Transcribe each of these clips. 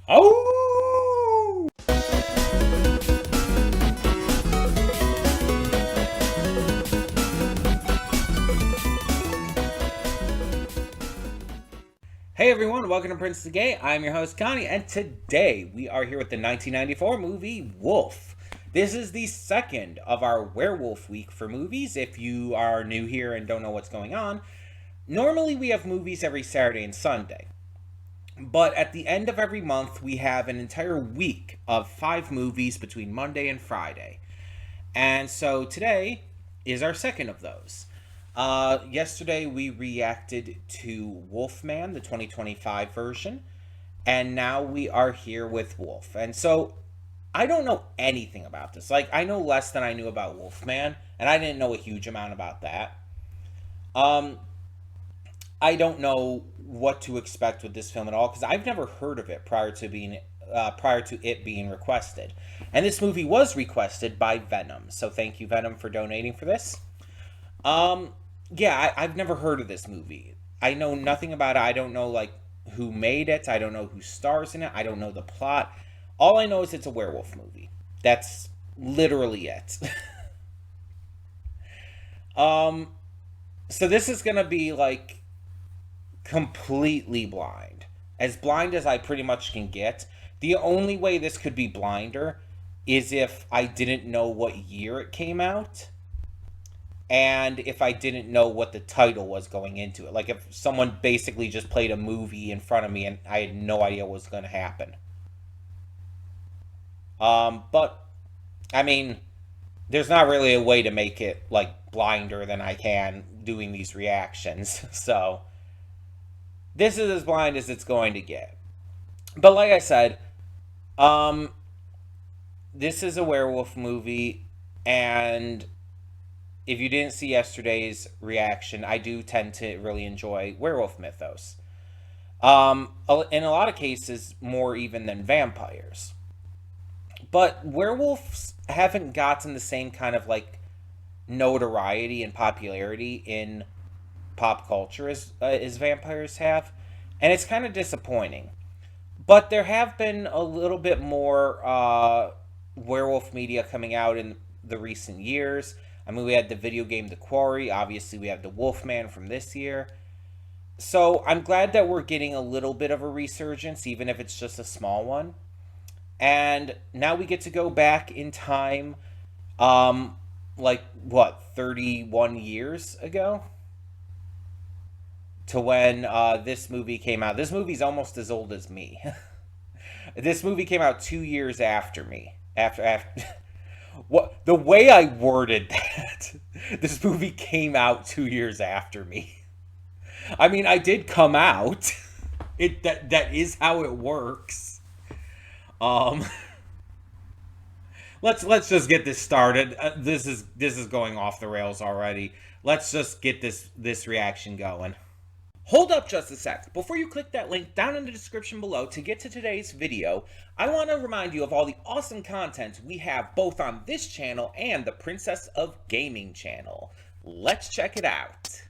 Oh! Hey everyone, welcome to Prince the Gay. I'm your host Connie, and today we are here with the 1994 movie Wolf. This is the second of our Werewolf Week for movies. If you are new here and don't know what's going on, normally we have movies every Saturday and Sunday. But at the end of every month, we have an entire week of 5 movies between Monday and Friday. And so today is our second of those. Yesterday we reacted to Wolfman, the 2025 version, and now we are here with Wolf. And so I don't know anything about this. Like, I know less than I knew about Wolfman, and I didn't know a huge amount about that. Um, I don't know what to expect with this film at all because I've never heard of it prior to it being requested. And this movie was requested by Venom, so thank you Venom for donating for this. Um, yeah, I've never heard of this movie. I know nothing about it. I don't know like who made it. I don't know who stars in it. I don't know the plot. All I know is it's a werewolf movie. That's literally it. um, so this is gonna be like completely blind as I pretty much can get. The only way this could be blinder is if I didn't know what year it came out and if I didn't know what the title was going into it. Like if someone basically just played a movie in front of me and I had no idea what was going to happen. But I mean, there's not really a way to make it like blinder than I can doing these reactions. So this is as blind as it's going to get. But like I said, um, this is a werewolf movie, and if you didn't see yesterday's reaction, I do tend to really enjoy werewolf mythos. In a lot of cases, more even than vampires. But werewolves haven't gotten the same kind of like notoriety and popularity in pop culture as vampires have, and it's kind of disappointing. But there have been a little bit more werewolf media coming out in the recent years. I mean, we had the video game The Quarry. Obviously, we have the Wolfman from this year. So I'm glad that we're getting a little bit of a resurgence, even if it's just a small one. And now we get to go back in time, like what, 31 years ago, to when this movie came out. This movie's almost as old as me. This movie came out 2 years after me. After what the way I worded that. This movie came out 2 years after me. I mean, I did come out. That is how it works. Um, let's just get this started. This is going off the rails already. Let's just get this reaction going. Hold up just a sec. Before you click that link down in the description below to get to today's video, I want to remind you of all the awesome content we have both on this channel and the Princess of Gaming channel. Let's check it out.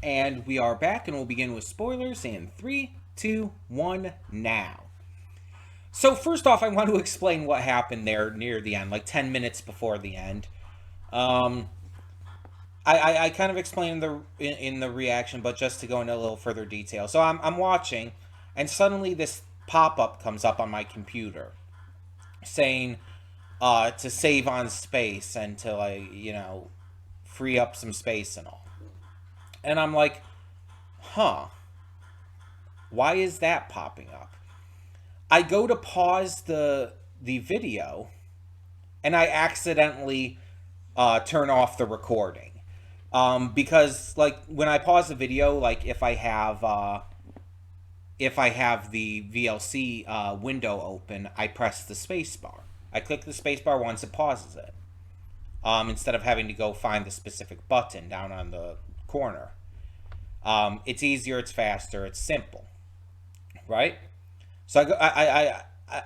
And we are back, and we'll begin with spoilers in 3, 2, 1, now. So first off, I want to explain what happened there near the end, like 10 minutes before the end. Um, I kind of explained in the reaction, but just to go into a little further detail. So I'm watching, and suddenly this pop-up comes up on my computer saying to save on space and to, like, free up some space and all. And I'm like, huh, why is that popping up? I go to pause the video, and I accidentally turn off the recording. Because, like, when I pause the video, like, if I have if I have the VLC window open, I press the space bar. I click the space bar once, it pauses it. Instead of having to go find the specific button down on the corner. It's easier, it's faster, it's simple, right? So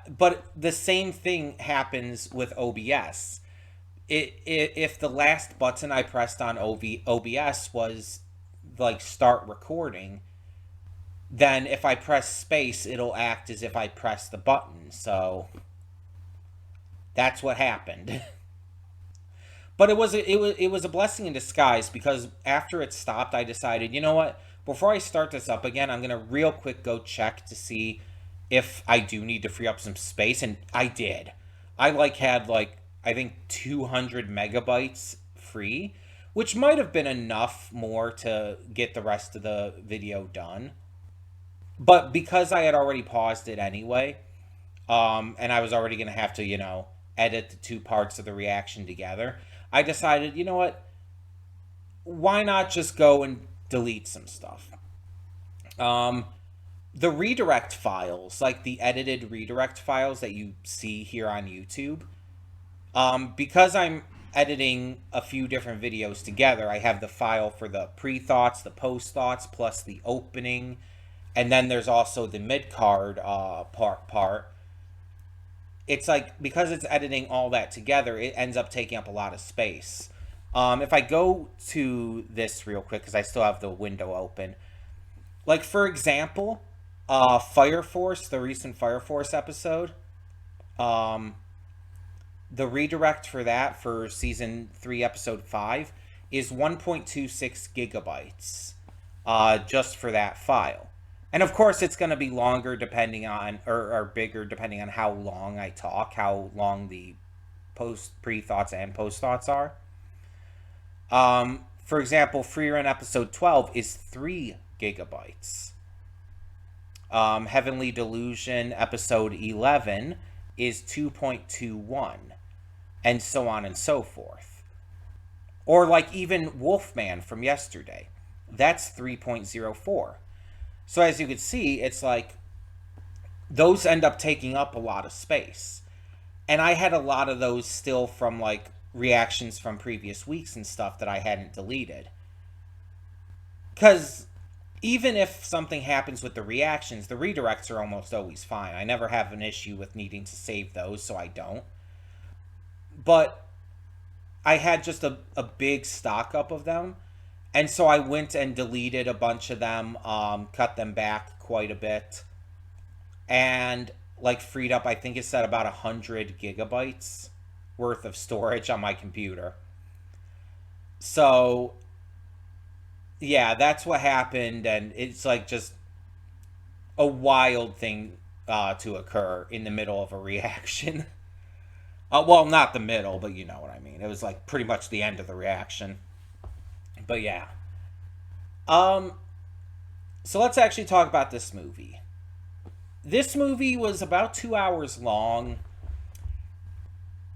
but the same thing happens with OBS. If the last button I pressed on OBS was like start recording, then if I press space, it'll act as if I press the button. So that's what happened. But it was a blessing in disguise, because after it stopped, I decided, you know what? Before I start this up again, I'm gonna real quick go check to see if I do need to free up some space, and I did. I had I think 200 megabytes free, which might have been enough more to get the rest of the video done. But because I had already paused it anyway, and I was already gonna have to, edit the two parts of the reaction together, I decided, you know what? Why not just go and delete some stuff? The redirect files, like the edited redirect files that you see here on YouTube, because I'm editing a few different videos together, I have the file for the pre-thoughts, the post-thoughts, plus the opening, and then there's also the mid-card part. It's like, because it's editing all that together, it ends up taking up a lot of space. If I go to this real quick, because I still have the window open, like for example, Fire Force, the recent Fire Force episode, the redirect for that for season 3 episode 5 is 1.26 gigabytes, just for that file. And of course, it's going to be longer depending on, or bigger depending on how long I talk, how long the pre-thoughts and post-thoughts are. For example, Free Run episode 12 is 3 gigabytes. Heavenly Delusion episode 11 is 2.21, and so on and so forth. Or like even Wolfman from yesterday, that's 3.04. So as you can see, it's like those end up taking up a lot of space. And I had a lot of those still from like reactions from previous weeks and stuff that I hadn't deleted. Because even if something happens with the reactions, the redirects are almost always fine. I never have an issue with needing to save those, so I don't. But I had just a big stock up of them. And so I went and deleted a bunch of them, cut them back quite a bit, and like freed up, I think it said about 100 gigabytes worth of storage on my computer. So yeah, that's what happened, and it's like just a wild thing to occur in the middle of a reaction. Well, not the middle, but you know what I mean. It was like pretty much the end of the reaction. But yeah. So let's actually talk about this movie. This movie was about 2 hours long,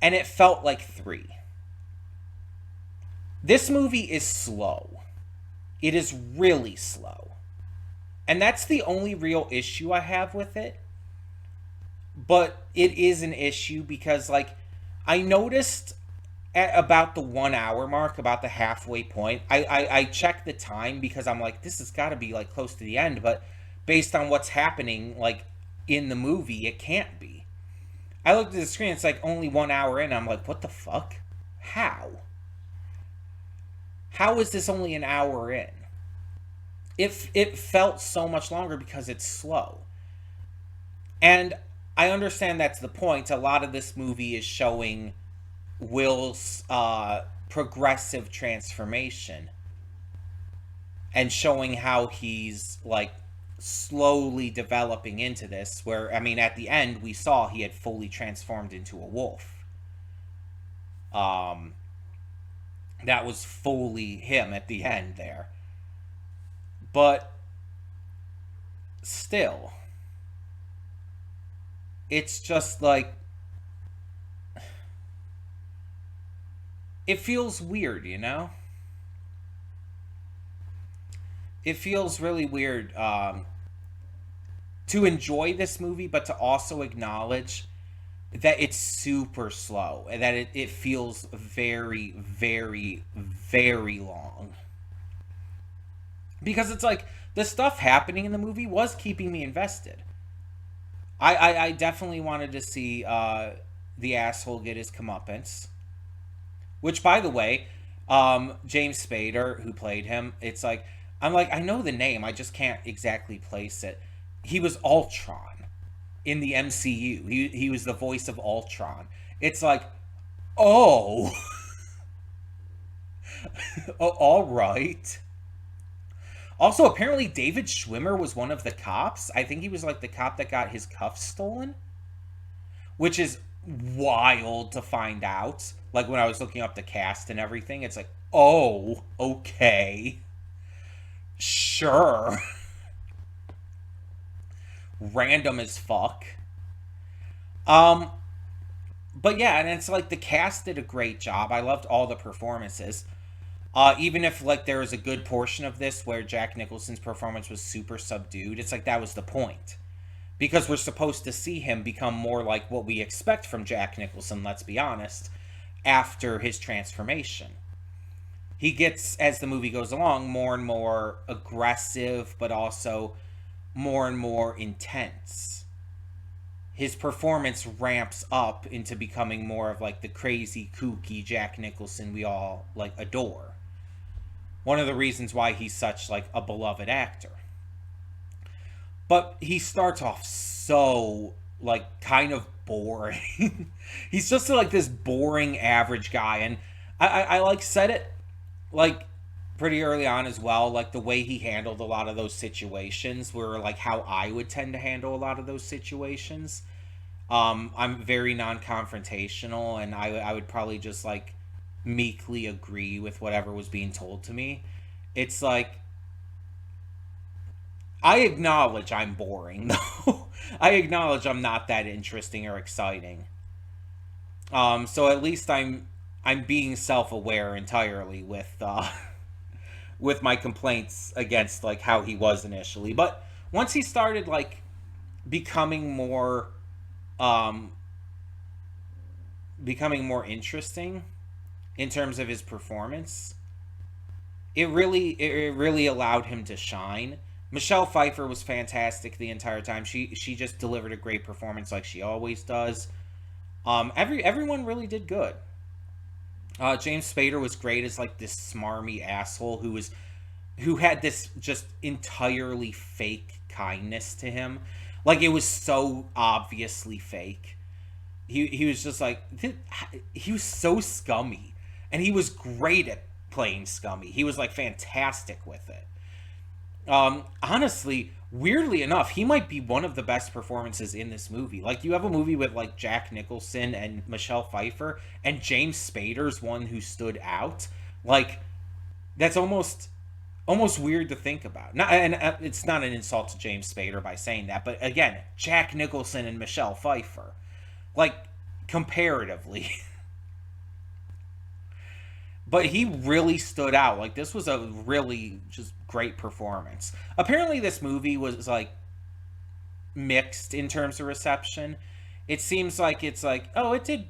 and it felt like 3. This movie is slow. It is really slow. And that's the only real issue I have with it. But it is an issue because, like, I noticed at about the 1 hour mark, about the halfway point, I checked the time because I'm like, this has got to be like close to the end, but based on what's happening like in the movie, it can't be. I looked at the screen, it's like only 1 hour in, I'm like, what the fuck? How is this only an hour in? It felt so much longer because it's slow. And I understand that's the point. A lot of this movie is showing Will's progressive transformation and showing how he's like slowly developing into this, where I mean at the end we saw he had fully transformed into a wolf. That was fully him at the end there. But still, it's just like, it feels weird, you know? It feels really weird to enjoy this movie, but to also acknowledge that it's super slow and that it feels very, very, very long. Because it's like the stuff happening in the movie was keeping me invested. I definitely wanted to see the asshole get his comeuppance. Which, by the way, James Spader, who played him, it's like, I'm like, I know the name, I just can't exactly place it. He was Ultron in the MCU. He was the voice of Ultron. It's like, oh, all right. Also, apparently, David Schwimmer was one of the cops. I think he was like the cop that got his cuffs stolen, which is wild to find out. Like when I was looking up the cast and everything, it's like, oh, okay, sure. Random as fuck. Um, but yeah, and it's like the cast did a great job. I loved all the performances. Even if like there was a good portion of this where Jack Nicholson's performance was super subdued, it's like that was the point. Because we're supposed to see him become more like what we expect from Jack Nicholson, let's be honest, after his transformation. He gets, as the movie goes along, more and more aggressive, but also more and more intense. His performance ramps up into becoming more of like the crazy, kooky Jack Nicholson we all like adore. One of the reasons why he's such like a beloved actor. But he starts off so like kind of boring. He's just like this boring average guy, and I like said it like pretty early on as well. Like the way he handled a lot of those situations were like how I would tend to handle a lot of those situations. I'm very non-confrontational, and I would probably just like meekly agree with whatever was being told to me. It's like I acknowledge I'm boring, though. I acknowledge I'm not that interesting or exciting. So at least I'm being self-aware entirely with with my complaints against like how he was initially. But once he started like becoming more um becoming more interesting in terms of his performance, it really allowed him to shine. Michelle Pfeiffer was fantastic the entire time. She just delivered a great performance like she always does. Everyone really did good. James Spader was great as like this smarmy asshole who had this just entirely fake kindness to him. Like it was so obviously fake. He was just like he was so scummy, and he was great at playing scummy. He was like fantastic with it. Honestly, weirdly enough, he might be one of the best performances in this movie. Like, you have a movie with, like, Jack Nicholson and Michelle Pfeiffer, and James Spader's one who stood out. Like, that's almost weird to think about. Not, and it's not an insult to James Spader by saying that, but again, Jack Nicholson and Michelle Pfeiffer. Like, comparatively. But he really stood out. Like, this was a really just great performance. Apparently, this movie was, like, mixed in terms of reception. It seems like it's like, oh, it did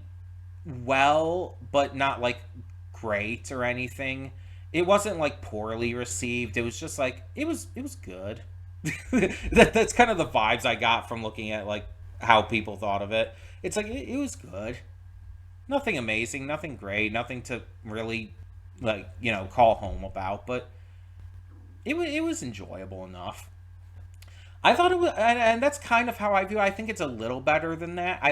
well, but not, like, great or anything. It wasn't, like, poorly received. It was just, like, it was good. That's kind of the vibes I got from looking at, like, how people thought of it. It's like, it was good. Nothing amazing, nothing great, nothing to really, like, call home about, but it was enjoyable enough. I thought it was, and that's kind of how I view it. I think it's a little better than that.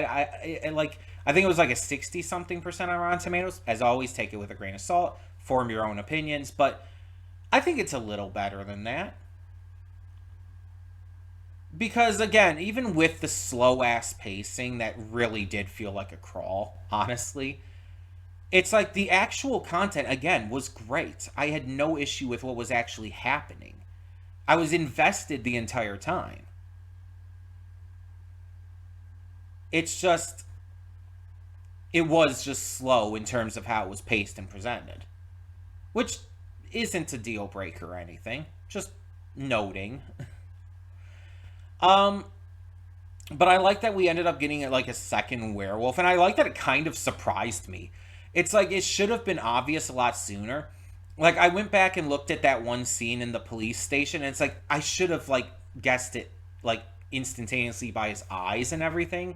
Like, I think it was like a 60 something percent on Rotten Tomatoes. As always, take it with a grain of salt, form your own opinions, but I think it's a little better than that. Because again, even with the slow ass pacing that really did feel like a crawl, honestly, it's like the actual content again was great. I had no issue with what was actually happening. I was invested the entire time. It's just it was just slow in terms of how it was paced and presented, which isn't a deal breaker or anything, just noting. But I like that we ended up getting like a second werewolf, and I like that it kind of surprised me. It's like it should have been obvious a lot sooner. Like I went back and looked at that one scene in the police station, and it's like I should have like guessed it like instantaneously by his eyes and everything.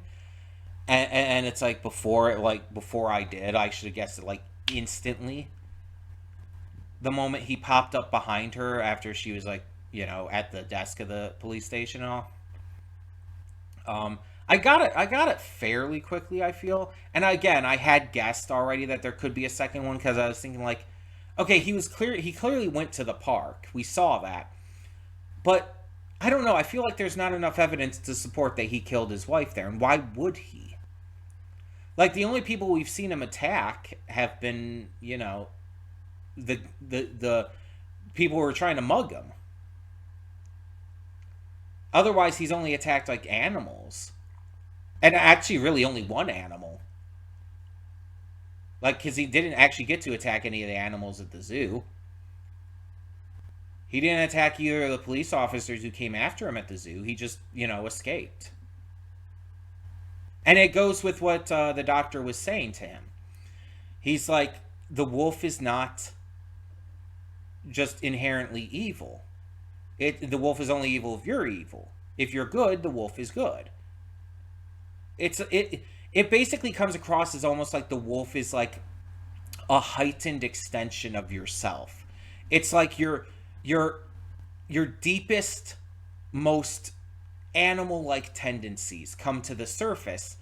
And it's like before I did, I should have guessed it like instantly. The moment he popped up behind her after she was like, at the desk of the police station and all. I got it. I got it fairly quickly. I feel, and again, I had guessed already that there could be a second one because I was thinking like, okay, he was clear. He clearly went to the park. We saw that, but I don't know. I feel like there's not enough evidence to support that he killed his wife there, and why would he? Like the only people we've seen him attack have been, the people who were trying to mug him. Otherwise, he's only attacked like animals. And actually, really only one animal. Like, because he didn't actually get to attack any of the animals at the zoo. He didn't attack either of the police officers who came after him at the zoo. He just, escaped. And it goes with what the doctor was saying to him. He's like, the wolf is not just inherently evil. The wolf is only evil if you're evil. If you're good, the wolf is good. It basically comes across as almost like the wolf is like a heightened extension of yourself. It's like your deepest, most animal-like tendencies come to the surface,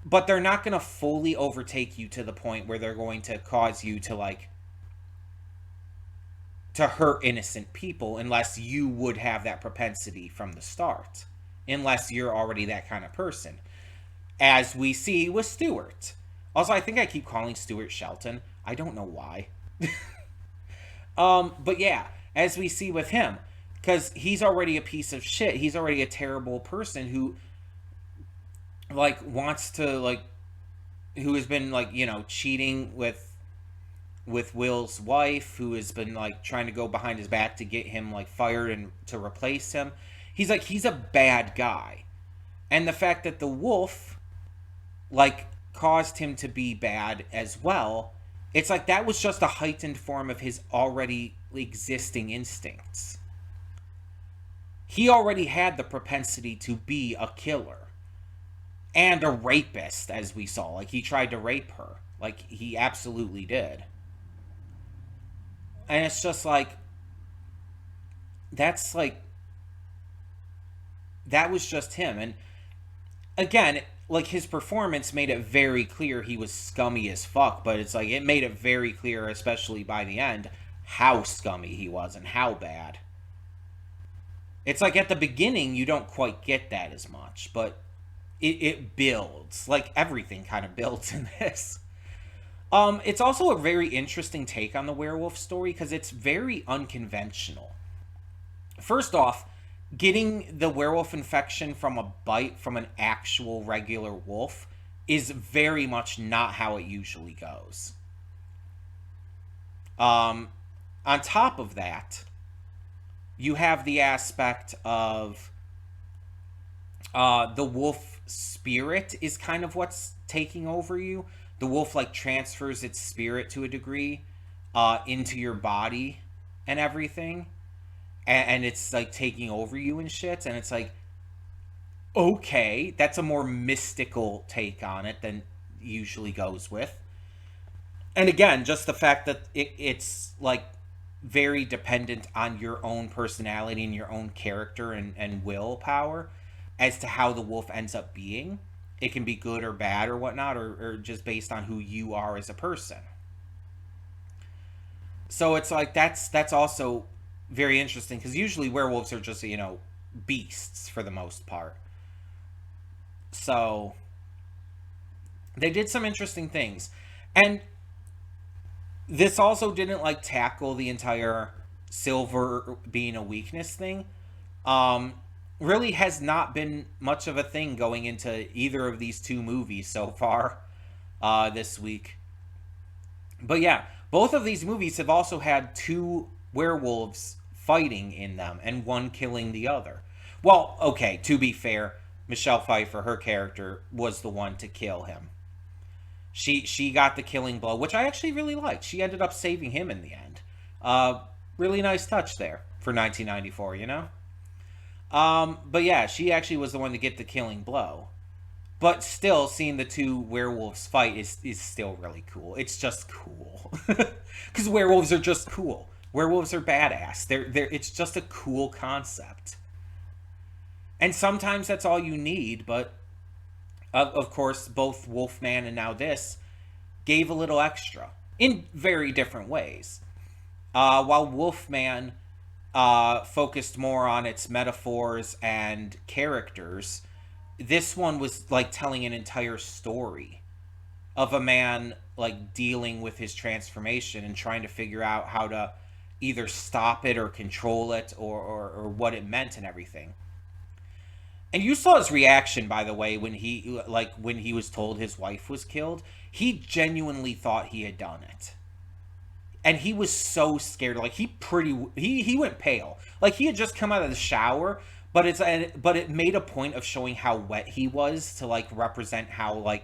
but they're not going to fully overtake you to the point where they're going to cause you to hurt innocent people unless you would have that propensity from the start. Unless you're already that kind of person. As we see with Stuart. Also, I think I keep calling Stuart Shelton. I don't know why. But yeah, as we see with him. Because he's already a piece of shit. He's already a terrible person who, like, wants to, like, who has been, like, cheating with Will's wife, who has been like trying to go behind his back to get him like fired and to replace him. He's a bad guy. And the fact that the wolf like caused him to be bad as well, it's like that was just a heightened form of his already existing instincts. He already had the propensity to be a killer and a rapist, as we saw. Like he tried to rape her. Like he absolutely did. And it's just like, that's like, that was just him. And again, like his performance made it very clear he was scummy as fuck, but it's like, it made it very clear, especially by the end, how scummy he was and how bad. It's like at the beginning, you don't quite get that as much, but it builds. Like everything kind of builds in this. It's also a very interesting take on the werewolf story because it's very unconventional. First off, getting the werewolf infection from a bite from an actual regular wolf is very much not how it usually goes. On top of that, you have the aspect of the wolf spirit is kind of what's taking over you. The wolf like transfers its spirit to a degree into your body and everything, and it's like taking over you and shit. And it's like, okay, that's a more mystical take on it than usually goes with. And again, just the fact that it's like very dependent on your own personality and your own character and willpower as to how the wolf ends up being. It can be good or bad or whatnot, or just based on who you are as a person. So it's like that's also very interesting because usually werewolves are just beasts for the most part. So they did some interesting things, and this also didn't like tackle the entire silver being a weakness thing. Really has not been much of a thing going into either of these two movies so far this week. But yeah, both of these movies have also had two werewolves fighting in them and one killing the other. Well, okay, to be fair, Michelle Pfeiffer, her character, was the one to kill him. She got the killing blow, which I actually really liked. She ended up saving him in the end. Really nice touch there for 1994, you know? But yeah, she actually was the one to get the killing blow. But still, seeing the two werewolves fight is still really cool. It's just cool. Because werewolves are just cool. Werewolves are badass. It's just a cool concept. And sometimes that's all you need, but of course, both Wolfman and now this gave a little extra in very different ways. While Wolfman focused more on its metaphors and characters, this one was like telling an entire story of a man like dealing with his transformation and trying to figure out how to either stop it or control it, or what it meant and everything. And you saw his reaction, by the way, when he was told his wife was killed. He genuinely thought he had done it, and he was so scared. Like he went pale. Like he had just come out of the shower, but it made a point of showing how wet he was to like represent how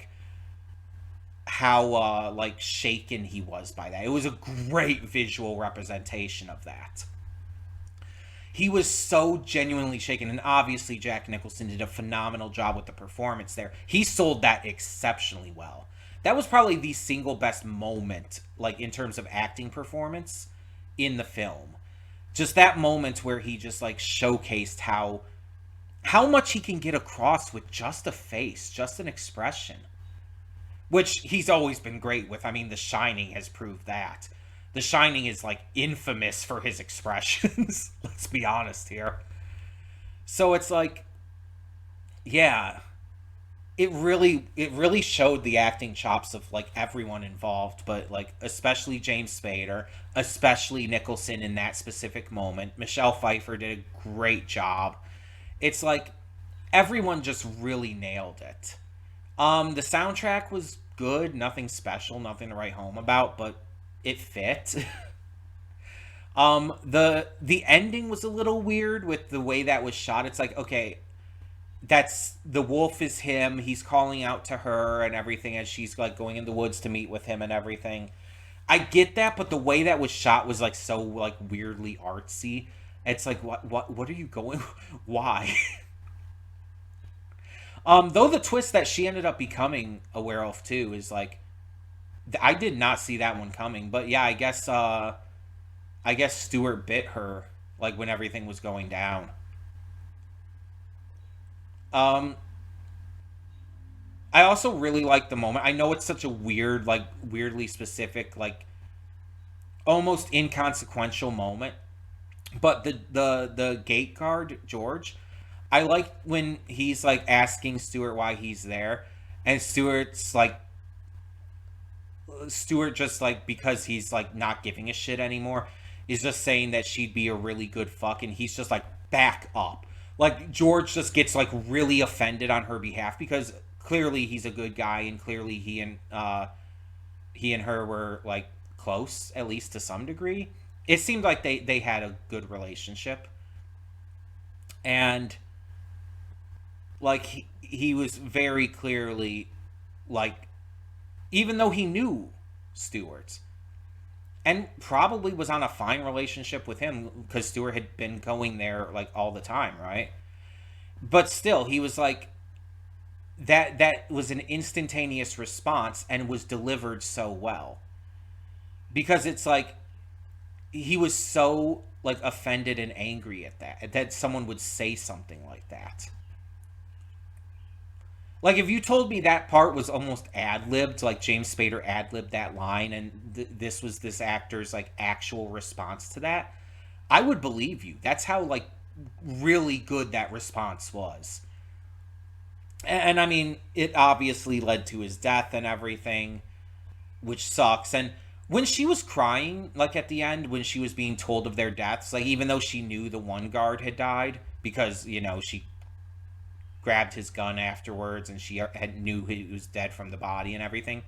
shaken he was by that. It was a great visual representation of that. He was so genuinely shaken, and obviously Jack Nicholson did a phenomenal job with the performance there. He sold that exceptionally well. That was probably the single best moment, like in terms of acting performance in the film. Just that moment where he just like showcased how much he can get across with just a face, just an expression, which he's always been great with. I mean, The Shining has proved that. The Shining is like infamous for his expressions. Let's be honest here. So it's like, yeah, it really showed the acting chops of like everyone involved, but like especially James Spader, especially Nicholson in that specific moment. Michelle Pfeiffer did a great job. It's like everyone just really nailed it. The soundtrack was good, nothing special, nothing to write home about, but it fit. The ending was a little weird with the way that was shot. It's like, okay, that's the wolf is him. He's calling out to her and everything as she's like going in the woods to meet with him and everything. I get that, but the way that was shot was like so like weirdly artsy. It's like what are you going why? Though the twist that she ended up becoming a werewolf too is like I did not see that one coming. But yeah, I guess Stuart bit her like when everything was going down. Um I also really like the moment. I know it's such a weird, like weirdly specific, like almost inconsequential moment, but the gate guard George, I like when he's like asking Stuart why he's there, and Stuart just like because he's like not giving a shit anymore, is just saying that she'd be a really good fuck, and he's just like back up. Like George just gets like really offended on her behalf because clearly he's a good guy and clearly he and her were like close, at least to some degree. It seemed like they had a good relationship, and like he was very clearly like, even though he knew Stewart and probably was on a fine relationship with him because Stewart had been going there like all the time, right? But still, he was like that was an instantaneous response and was delivered so well because it's like he was so like offended and angry at that someone would say something like that. Like if you told me that part was almost ad-libbed, like James Spader ad-libbed that line and this was this actor's like actual response to that, I would believe you. That's how like really good that response was. And I mean, it obviously led to his death and everything, which sucks. And when she was crying, like at the end, when she was being told of their deaths, like even though she knew the one guard had died, because, she grabbed his gun afterwards and she had knew he was dead from the body and everything,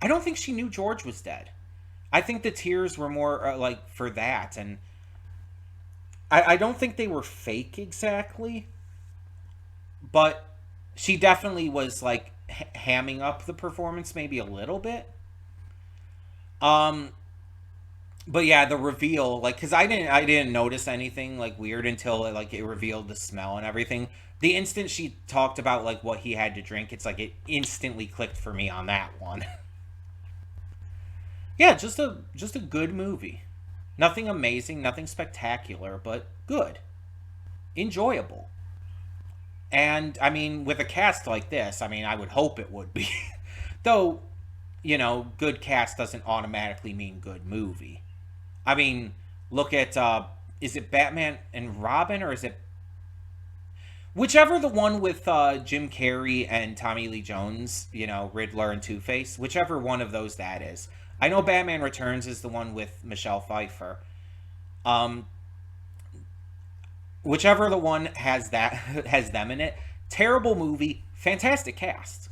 I don't think she knew George was dead. I think the tears were more like for that. And I don't think they were fake exactly, but She definitely was like hamming up the performance maybe a little bit. Um, but yeah, the reveal, like, cause I didn't notice anything like weird until like it revealed the smell and everything. The instant she talked about like what he had to drink, it's like it instantly clicked for me on that one. Yeah, just a good movie. Nothing amazing, nothing spectacular, but good, enjoyable. And I mean, with a cast like this, I mean, I would hope it would be. Though, good cast doesn't automatically mean good movie. I mean, look at is it Batman and Robin, or is it whichever the one with Jim Carrey and Tommy Lee Jones, Riddler and Two Face, whichever one of those that is. I know Batman Returns is the one with Michelle Pfeiffer. Um, whichever the one has that has them in it. Terrible movie, fantastic cast.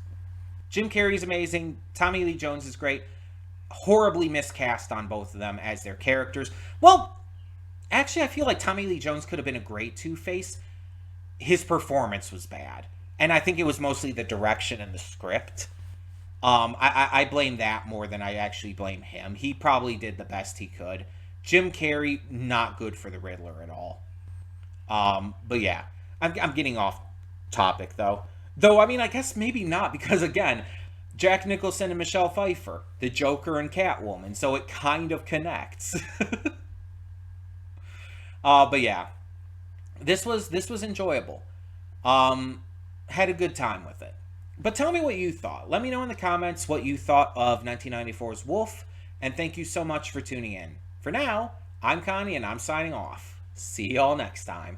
Jim Carrey's amazing. Tommy Lee Jones is great. Horribly miscast on both of them as their characters. Well, actually, I feel like Tommy Lee Jones could have been a great Two Face. His performance was bad, and I think it was mostly the direction and the script. I blame that more than I actually blame him. He probably did the best he could. Jim Carrey, not good for the Riddler at all. But yeah, I'm getting off topic though. Though I mean, I guess maybe not because again, Jack Nicholson and Michelle Pfeiffer, the Joker and Catwoman, so it kind of connects. But yeah, this was enjoyable. Had a good time with it. But tell me what you thought. Let me know in the comments what you thought of 1994's Wolf, and thank you so much for tuning in. For now, I'm Connie and I'm signing off. See y'all next time.